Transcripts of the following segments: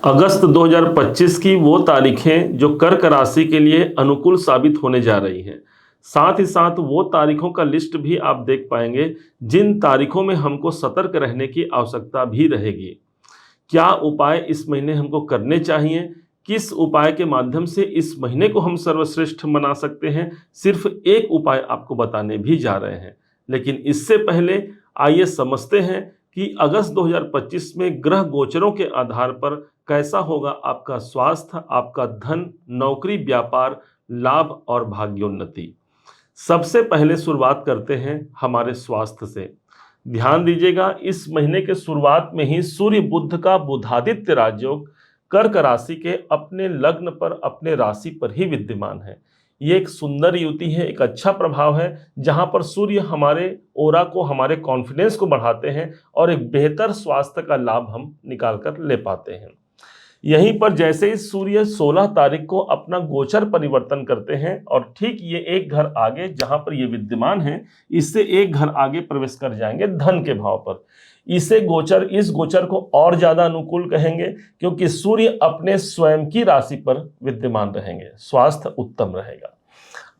अगस्त 2025 की वो तारीखें जो कर्क राशि के लिए अनुकूल साबित होने जा रही हैं। साथ ही साथ वो तारीखों का लिस्ट भी आप देख पाएंगे जिन तारीखों में हमको सतर्क रहने की आवश्यकता भी रहेगी। क्या उपाय इस महीने हमको करने चाहिए, किस उपाय के माध्यम से इस महीने को हम सर्वश्रेष्ठ बना सकते हैं, सिर्फ एक उपाय आपको बताने भी जा रहे हैं। लेकिन इससे पहले आइए समझते हैं कि अगस्त 2025 में ग्रह गोचरों के आधार पर कैसा होगा आपका स्वास्थ्य, आपका धन, नौकरी, व्यापार, लाभ और भाग्योन्नति। सबसे पहले शुरुआत करते हैं हमारे स्वास्थ्य से। ध्यान दीजिएगा, इस महीने के शुरुआत में ही सूर्य बुध का बुधादित्य राजयोग कर्क राशि के अपने लग्न पर, अपने राशि पर ही विद्यमान है। ये एक सुंदर युति है, एक अच्छा प्रभाव है जहां पर सूर्य हमारे ओरा को, हमारे कॉन्फिडेंस को बढ़ाते हैं और एक बेहतर स्वास्थ्य का लाभ हम निकाल कर ले पाते हैं। यहीं पर जैसे ही सूर्य 16 तारीख को अपना गोचर परिवर्तन करते हैं और ठीक ये एक घर आगे जहां पर ये विद्यमान है, इससे एक घर आगे प्रवेश कर जाएंगे धन के भाव पर। इस गोचर को और ज्यादा अनुकूल कहेंगे क्योंकि सूर्य अपने स्वयं की राशि पर विद्यमान रहेंगे, स्वास्थ्य उत्तम रहेगा।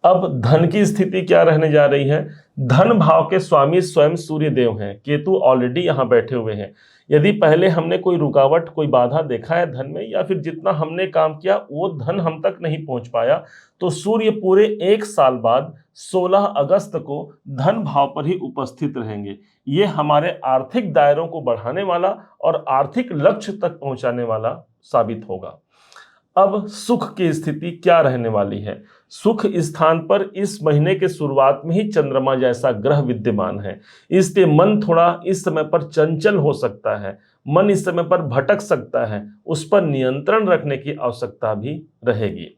अब धन की स्थिति क्या रहने जा रही है? धन भाव के स्वामी स्वयं सूर्य देव हैं, केतु ऑलरेडी यहां बैठे हुए हैं। यदि पहले हमने कोई रुकावट, कोई बाधा देखा है धन में, या फिर जितना हमने काम किया वो धन हम तक नहीं पहुंच पाया, तो सूर्य पूरे एक साल बाद 16 अगस्त को धन भाव पर ही उपस्थित रहेंगे। ये हमारे आर्थिक दायरों को बढ़ाने वाला और आर्थिक लक्ष्य तक पहुंचाने वाला साबित होगा। अब सुख की स्थिति क्या रहने वाली है? सुख स्थान पर इस महीने के शुरुआत में ही चंद्रमा जैसा ग्रह विद्यमान है, इसलिए मन थोड़ा इस समय पर चंचल हो सकता है, मन इस समय पर भटक सकता है, उस पर नियंत्रण रखने की आवश्यकता भी रहेगी।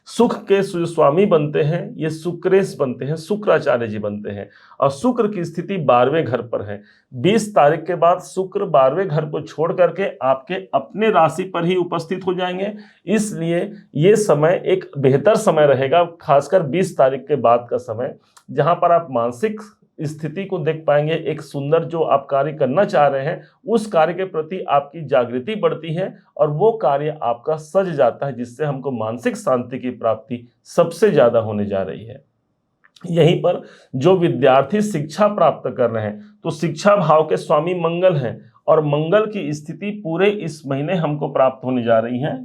सुख के जो स्वामी बनते हैं ये शुक्रेश बनते हैं, शुक्राचार्य जी बनते हैं, और शुक्र की स्थिति 12वें घर पर है। 20 तारीख के बाद शुक्र 12वें घर को छोड़ करके आपके अपने राशि पर ही उपस्थित हो जाएंगे, इसलिए ये समय एक बेहतर समय रहेगा, खासकर 20 तारीख के बाद का समय, जहां पर आप मानसिक स्थिति को देख पाएंगे। एक सुंदर जो आप कार्य करना चाह रहे हैं उस कार्य के प्रति आपकी जागृति बढ़ती है और वो कार्य आपका सज जाता है, जिससे हमको मानसिक शांति की प्राप्ति सबसे ज्यादा होने जा रही है। यहीं पर जो विद्यार्थी शिक्षा प्राप्त कर रहे हैं तो शिक्षा भाव के स्वामी मंगल हैं और मंगल की स्थिति पूरे इस महीने हमको प्राप्त होने जा रही है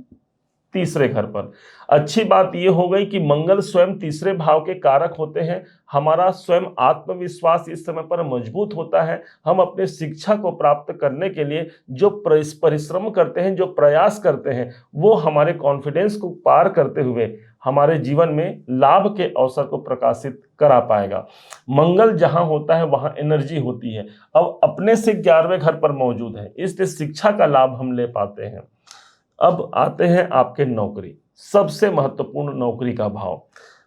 तीसरे घर पर। अच्छी बात यह हो गई कि मंगल स्वयं तीसरे भाव के कारक होते हैं। हमारा स्वयं आत्मविश्वास इस समय पर मजबूत होता है। हम अपने शिक्षा को प्राप्त करने के लिए जो परिश्रम करते हैं, जो प्रयास करते हैं, वो हमारे कॉन्फिडेंस को पार करते हुए हमारे जीवन में लाभ के अवसर को प्रकाशित करा पाएगा। मंगल जहां होता है वहां एनर्जी होती है। अब अपने से 11वें घर पर मौजूद है, इसलिए शिक्षा का लाभ हम ले पाते हैं। अब आते हैं आपके नौकरी, सबसे महत्वपूर्ण नौकरी का भाव।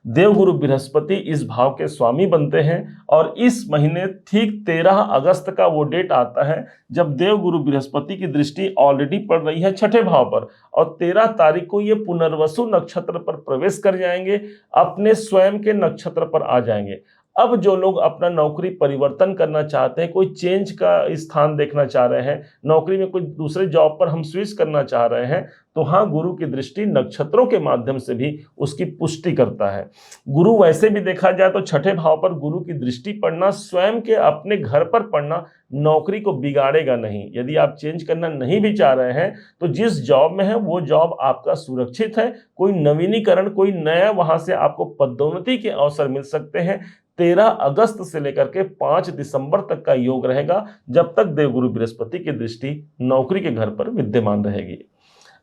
देवगुरु बृहस्पति इस भाव के स्वामी बनते हैं और इस महीने ठीक 13 अगस्त का वो डेट आता है जब देवगुरु बृहस्पति की दृष्टि ऑलरेडी पड़ रही है छठे भाव पर, और 13 तारीख को ये पुनर्वसु नक्षत्र पर प्रवेश कर जाएंगे, अपने स्वयं के नक्षत्र पर आ जाएंगे। अब जो लोग अपना नौकरी परिवर्तन करना चाहते हैं, कोई चेंज का स्थान देखना चाह रहे हैं, नौकरी में कोई दूसरे जॉब पर हम स्विच करना चाह रहे हैं, तो हाँ, गुरु की दृष्टि नक्षत्रों के माध्यम से भी उसकी पुष्टि करता है। गुरु वैसे भी देखा जाए तो छठे भाव पर गुरु की दृष्टि पड़ना, स्वयं के अपने घर पर पड़ना नौकरी को बिगाड़ेगा नहीं। यदि आप चेंज करना नहीं भी चाह रहे हैं तो जिस जॉब में है वो जॉब आपका सुरक्षित है, कोई नवीनीकरण, कोई नया वहां से आपको पदोन्नति के अवसर मिल सकते हैं। 13 अगस्त से लेकर के 5 दिसंबर तक का योग रहेगा, जब तक देवगुरु बृहस्पति की दृष्टि नौकरी के घर पर विद्यमान रहेगी।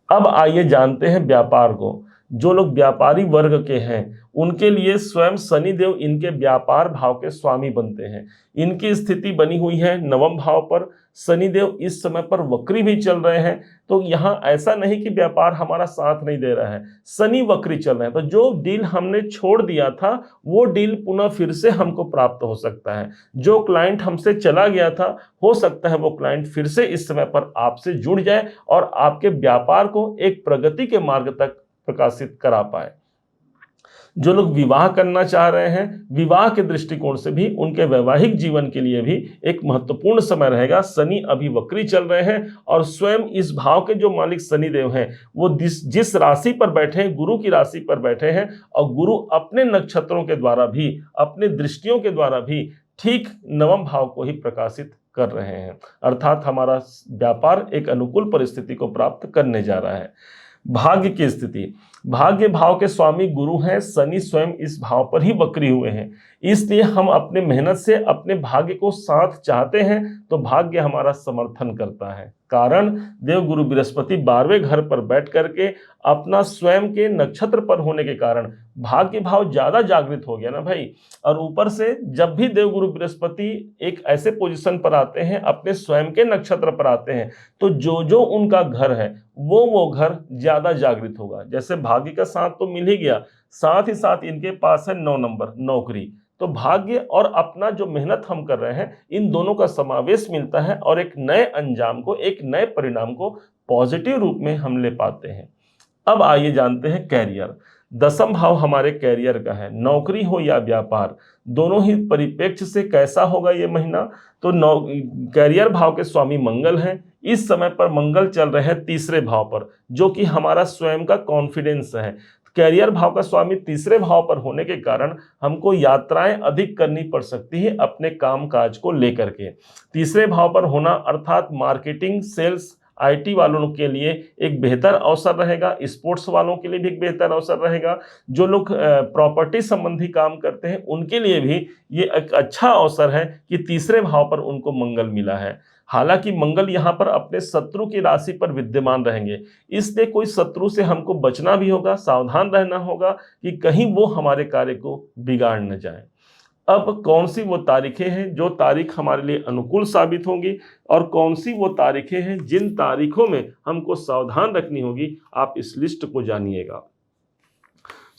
अब आइए जानते हैं व्यापार को। जो लोग व्यापारी वर्ग के हैं उनके लिए स्वयं शनिदेव इनके व्यापार भाव के स्वामी बनते हैं। इनकी स्थिति बनी हुई है 9वें भाव पर। शनिदेव इस समय पर वक्री भी चल रहे हैं, तो यहाँ ऐसा नहीं कि व्यापार हमारा साथ नहीं दे रहा है, शनि वक्री चल रहे हैं, तो जो डील हमने छोड़ दिया था वो डील पुनः फिर से हमको प्राप्त हो सकता है। जो क्लाइंट हमसे चला गया था, हो सकता है वो क्लाइंट फिर से इस समय पर आपसे जुड़ जाए और आपके व्यापार को एक प्रगति के मार्ग तक प्रकाशित करा पाए। जो लोग विवाह करना चाह रहे हैं, विवाह के दृष्टिकोण से भी उनके वैवाहिक जीवन के लिए भी एक महत्वपूर्ण समय रहेगा। शनि अभी वक्री चल रहे हैं और स्वयं इस भाव के जो मालिक शनिदेव हैं वो जिस राशि पर बैठे हैं, गुरु की राशि पर बैठे हैं, और गुरु अपने नक्षत्रों के द्वारा भी, अपने दृष्टियों के द्वारा भी ठीक नवम भाव को ही प्रकाशित कर रहे हैं। अर्थात हमारा व्यापार एक अनुकूल परिस्थिति को प्राप्त करने जा रहा है। भाग्य की स्थिति, भाग्य भाव के स्वामी गुरु हैं, शनि स्वयं इस भाव पर ही वक्री हुए हैं, इसलिए हम अपने मेहनत से अपने भाग्य को साथ चाहते हैं तो भाग्य हमारा समर्थन करता है। कारण देवगुरु बृहस्पति 12वें घर पर बैठ करके अपना स्वयं के नक्षत्र पर होने के कारण भाग्य भाव ज्यादा जागृत हो गया ना भाई। और ऊपर से जब भी देवगुरु बृहस्पति एक ऐसे पोजीशन पर आते हैं, अपने स्वयं के नक्षत्र पर आते हैं, तो जो जो उनका घर है वो घर ज्यादा जागृत होगा। जैसे भाग्य का साथ तो मिल ही गया, साथ ही साथ इनके पास है 9 नंबर नौकरी, तो भाग्य और अपना जो मेहनत हम कर रहे हैं इन दोनों का समावेश मिलता है और एक नए अंजाम को, एक नए परिणाम को पॉजिटिव रूप में हम ले पाते हैं। अब आइए जानते हैं कैरियर। दसम भाव हमारे कैरियर का है, नौकरी हो या व्यापार, दोनों ही परिप्रेक्ष्य से कैसा होगा ये महीना। तो कैरियर भाव के स्वामी मंगल हैं, इस समय पर मंगल चल रहे हैं तीसरे भाव पर, जो कि हमारा स्वयं का कॉन्फिडेंस है। कैरियर भाव का स्वामी तीसरे भाव पर होने के कारण हमको यात्राएं अधिक करनी पड़ सकती है अपने काम काज को लेकर के। तीसरे भाव पर होना अर्थात मार्केटिंग, सेल्स, आईटी वालों के लिए एक बेहतर अवसर रहेगा, स्पोर्ट्स वालों के लिए भी एक बेहतर अवसर रहेगा, जो लोग प्रॉपर्टी संबंधी काम करते हैं उनके लिए भी ये एक अच्छा अवसर है कि तीसरे भाव पर उनको मंगल मिला है। हालांकि मंगल यहाँ पर अपने शत्रु की राशि पर विद्यमान रहेंगे, इसलिए कोई शत्रु से हमको बचना भी होगा, सावधान रहना होगा कि कहीं वो हमारे कार्य को बिगाड़ न जाए। अब कौन सी वो तारीखें हैं जो तारीख हमारे लिए अनुकूल साबित होंगी और कौन सी वो तारीखें हैं जिन तारीखों में हमको सावधान रखनी होगी, आप इस लिस्ट को जानिएगा।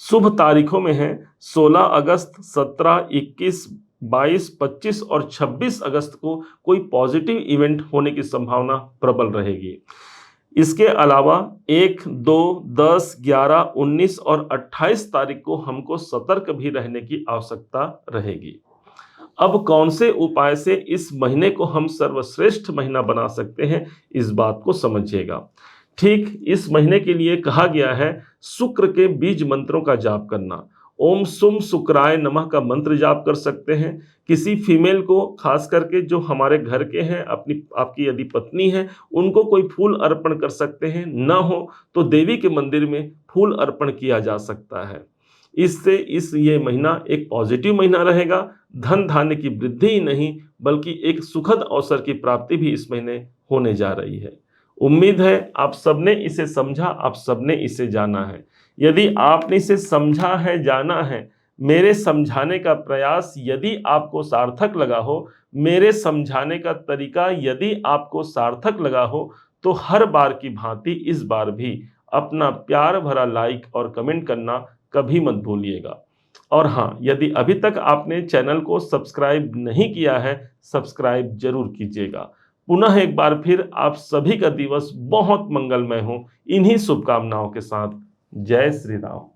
शुभ तारीखों में है 16 अगस्त, 17, 21, 22, 25 और 26 अगस्त को कोई पॉजिटिव इवेंट होने की संभावना प्रबल रहेगी। इसके अलावा 1, 2, 10, 11, 19 और 28 तारीख को हमको सतर्क भी रहने की आवश्यकता रहेगी। अब कौन से उपाय से इस महीने को हम सर्वश्रेष्ठ महीना बना सकते हैं, इस बात को समझिएगा। ठीक इस महीने के लिए कहा गया है शुक्र के बीज मंत्रों का जाप करना। ओम सुम शुक्राय नमः का मंत्र जाप कर सकते हैं। किसी फीमेल को, खास करके जो हमारे घर के हैं, आपकी यदि पत्नी है, उनको कोई फूल अर्पण कर सकते हैं। न हो तो देवी के मंदिर में फूल अर्पण किया जा सकता है। इससे ये महीना एक पॉजिटिव महीना रहेगा। धन धान्य की वृद्धि ही नहीं बल्कि एक सुखद अवसर की प्राप्ति भी इस महीने होने जा रही है। उम्मीद है आप सबने इसे समझा, आप सबने इसे जाना है। यदि आपने इसे समझा है, जाना है, मेरे समझाने का प्रयास यदि आपको सार्थक लगा हो, मेरे समझाने का तरीका यदि आपको सार्थक लगा हो, तो हर बार की भांति इस बार भी अपना प्यार भरा लाइक और कमेंट करना कभी मत भूलिएगा। और हाँ, यदि अभी तक आपने चैनल को सब्सक्राइब नहीं किया है, सब्सक्राइब जरूर कीजिएगा। पुनः एक बार फिर आप सभी का दिवस बहुत मंगलमय हो, इन्हीं शुभकामनाओं के साथ। जय श्री राम।